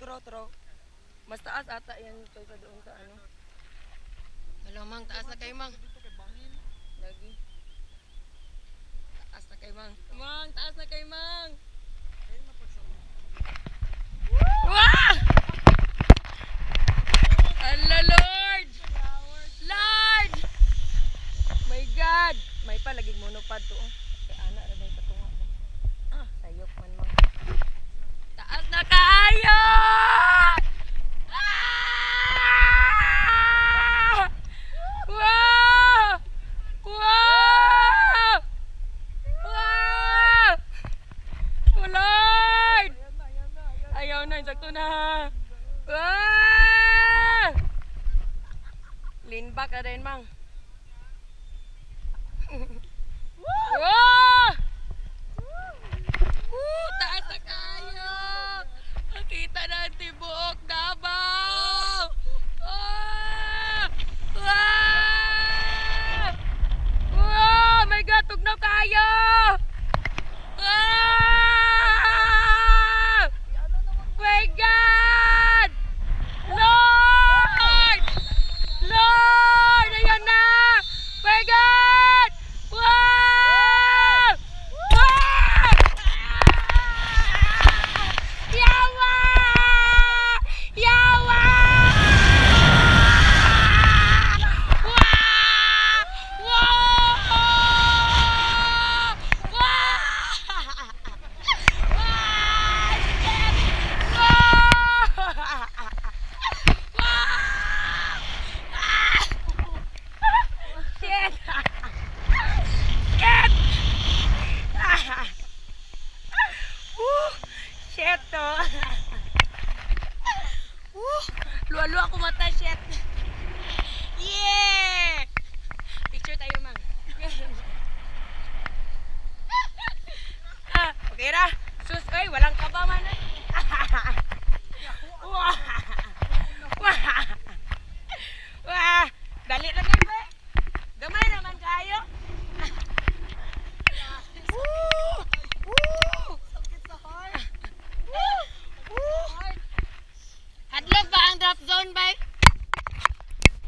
Tro. Mas taas ata yan kaysa doon sa ano. Hello, Mang. Taas na kayo, Mang. Lagi. Taas na kayo, Mang. Mang, taas na kayo, Mang. Wah! Allah, Lord! Lord! My God! May pa, laging monopod to. Kaya anak, rin sa tunga mo. Sayop man, Mang. Taas na kayo! Wow! Wow! Wow! Oh, Lord! Ayaw na, sakto na. Wow! Lean back na rin, Mang. Wow! Taas na kayo! Nakita natin buok Davao! Oh! Wow! Wow! My God! Tugnaw kayo! Wow! My God! Lord! Lord! Ayan na! My God! Wow! Wow! Yawa! Yawa! Wow! Wow! Shit! Shit! Shit to! Luwa-luwa ako mata, shit! Yeah! Picture tayo, Mang. Okay na? Sus, oy, walang kaba man.